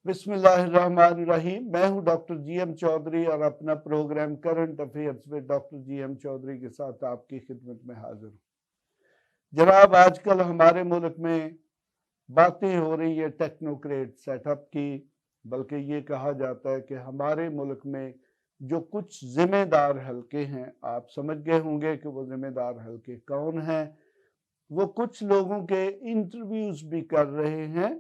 بسم اللہ الرحمن الرحیم۔ میں ہوں ڈاکٹر جی ایم چودھری اور اپنا پروگرام کرنٹ افیئرز میں ڈاکٹر جی ایم چودھری کے ساتھ آپ کی خدمت میں حاضر ہوں۔ جناب، آج کل ہمارے ملک میں باتیں ہو رہی ہے ٹیکنوکریٹ سیٹ اپ کی، بلکہ یہ کہا جاتا ہے کہ ہمارے ملک میں جو کچھ ذمہ دار حلقے ہیں، آپ سمجھ گئے ہوں گے کہ وہ ذمہ دار حلقے کون ہیں۔ وہ کچھ لوگوں کے انٹرویوز بھی کر رہے ہیں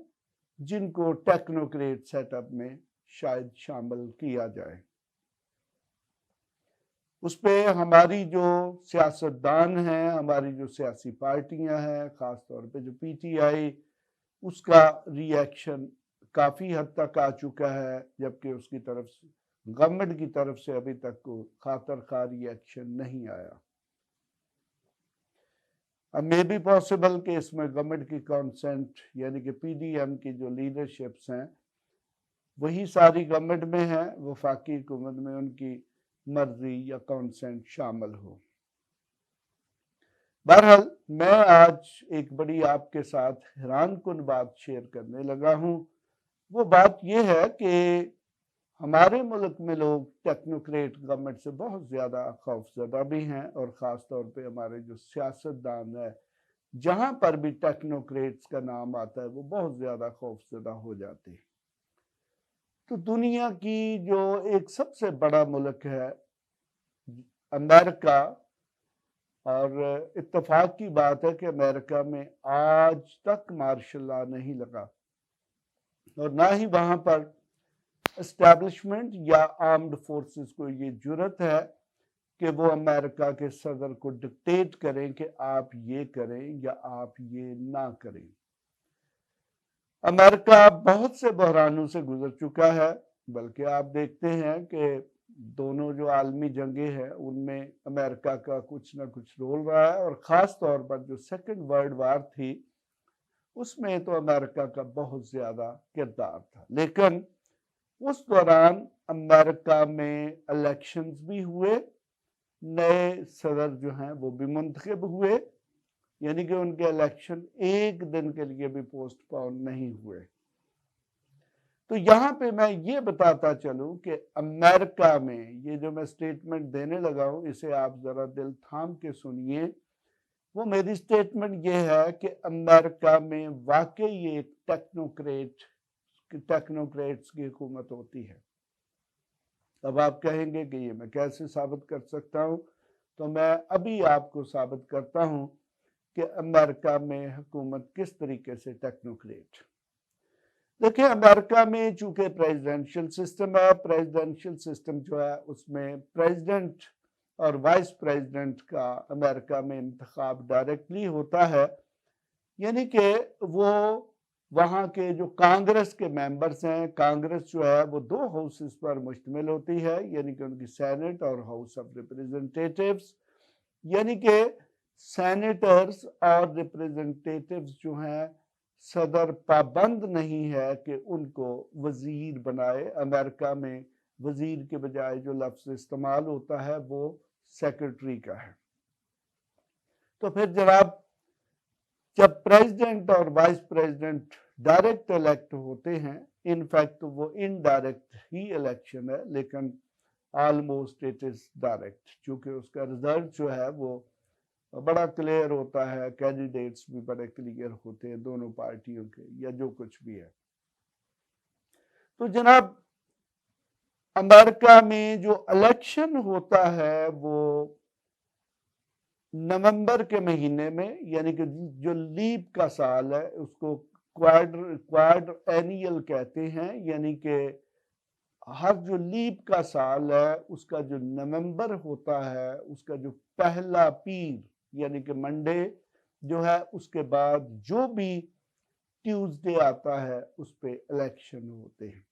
جن کو ٹیکنوکریٹ سیٹ اپ میں شاید شامل کیا جائے۔ اس پہ ہماری جو سیاستدان ہیں، ہماری جو سیاسی پارٹیاں ہیں، خاص طور پہ جو پی ٹی آئی، اس کا ری ایکشن کافی حد تک آ چکا ہے، جبکہ اس کی طرف سے گورنمنٹ کی طرف سے ابھی تک کوئی خاطر خواہ ری ایکشن نہیں آیا۔ اب مے بی پاسبل کہ اس میں گورنمنٹ کی کانسنٹ، یعنی کہ پی ڈی ایم کی جو لیڈرشپس ہیں وہی ساری گورنمنٹ میں ہیں، وفاقی حکومت میں ان کی مرضی یا کانسنٹ شامل ہو۔ بہرحال میں آج ایک بڑی آپ کے ساتھ حیران کن بات شیئر کرنے لگا ہوں۔ وہ بات یہ ہے کہ ہمارے ملک میں لوگ ٹیکنوکریٹ گورنمنٹ سے بہت زیادہ خوف زدہ بھی ہیں، اور خاص طور پہ ہمارے جو سیاستدان ہے، جہاں پر بھی ٹیکنوکریٹس کا نام آتا ہے وہ بہت زیادہ خوف زدہ ہو جاتے ہیں۔ تو دنیا کی جو ایک سب سے بڑا ملک ہے امریکہ، اور اتفاق کی بات ہے کہ امریکہ میں آج تک مارشل لا نہیں لگا، اور نہ ہی وہاں پر اسٹیبلشمنٹ یا آرمڈ فورسز کو یہ جرت ہے کہ وہ امریکہ کے صدر کو ڈکٹیٹ کریں کہ آپ یہ کریں یا آپ یہ نہ کریں۔ امریکہ بہت سے بحرانوں سے گزر چکا ہے، بلکہ آپ دیکھتے ہیں کہ دونوں جو عالمی جنگیں ہیں ان میں امریکہ کا کچھ نہ کچھ رول رہا ہے، اور خاص طور پر جو سیکنڈ ورلڈ وار تھی اس میں تو امریکہ کا بہت زیادہ کردار تھا۔ لیکن اس دوران امریکہ میں الیکشنز بھی ہوئے، نئے صدر جو ہیں وہ بھی منتخب ہوئے، یعنی کہ ان کے الیکشن ایک دن کے لیے بھی پوسٹ پون نہیں ہوئے۔ تو یہاں پہ میں یہ بتاتا چلوں کہ امریکہ میں یہ جو میں سٹیٹمنٹ دینے لگا ہوں، اسے آپ ذرا دل تھام کے سنیے۔ وہ میری سٹیٹمنٹ یہ ہے کہ امریکہ میں واقعی ایک ٹیکنوکریٹس کی حکومت ہوتی ہے۔ اب آپ کہیں گے کہ یہ میں کیسے ثابت کر سکتا ہوں؟ تو میں ابھی آپ کو ثابت کرتا ہوں کہ امریکہ میں حکومت کس طریقے سے ٹیکنوکریٹ۔ دیکھیں، امریکہ میں چونکہ پریزیڈنشل سسٹم ہے، پریزیڈنشل سسٹم جو ہے اس میں پریزیڈنٹ اور وائس پریزیڈنٹ کا امریکہ میں انتخاب ڈائریکٹلی ہوتا ہے، یعنی کہ وہ وہاں کے جو کانگریس کے ممبرز ہیں، کانگریس جو ہے وہ دو ہاؤسز پر مشتمل ہوتی ہے، یعنی کہ ان کی سینٹ اور ہاؤس آف ریپریزنٹیٹیوز، یعنی کہ سینیٹرز اور ریپریزنٹیٹیوز جو ہیں صدر پابند نہیں ہے کہ ان کو وزیر بنائے۔ امریکہ میں وزیر کے بجائے جو لفظ استعمال ہوتا ہے وہ سیکرٹری کا ہے۔ تو پھر جب پریزیڈنٹ اور وائس پریزیڈنٹ ڈائریکٹ الیکٹ ہوتے ہیں، ان فیکٹ وہ انڈائریکٹ ہی الیکشن ہے، لیکن آلموسٹ اٹ از ڈائریکٹ، چونکہ اس کا رزلٹ جو ہے وہ بڑا کلیئر ہوتا ہے، کینڈیڈیٹس بھی بڑے کلیئر ہوتے ہیں دونوں پارٹیوں کے، یا جو کچھ بھی ہے۔ تو جناب، امریکہ میں جو الیکشن ہوتا ہے وہ نومبر کے مہینے میں، یعنی کہ جو لیپ کا سال ہے اس کو کوارڈ اینیل کہتے ہیں، یعنی کہ ہر جو لیپ کا سال ہے اس کا جو نومبر ہوتا ہے اس کا جو پہلا پیر، یعنی کہ منڈے جو ہے، اس کے بعد جو بھی ٹیوزڈے آتا ہے اس پہ الیکشن ہوتے ہیں۔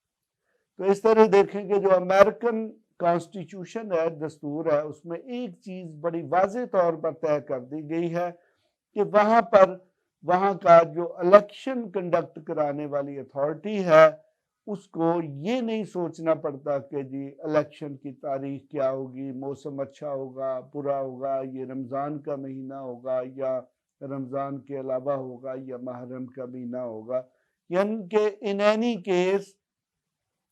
تو اس طرح دیکھیں کہ جو امریکن کانسٹیٹیوشن ہے، دستور ہے، اس میں ایک چیز بڑی واضح طور پر طے کر دی گئی ہے کہ وہاں کا جو الیکشن کنڈکٹ کرانے والی اتھارٹی ہے اس کو یہ نہیں سوچنا پڑتا کہ جی الیکشن کی تاریخ کیا ہوگی، موسم اچھا ہوگا، برا ہوگا، یہ رمضان کا مہینہ ہوگا یا رمضان کے علاوہ ہوگا یا محرم کا مہینہ ہوگا، یعنی کہ ان اینی کیس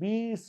20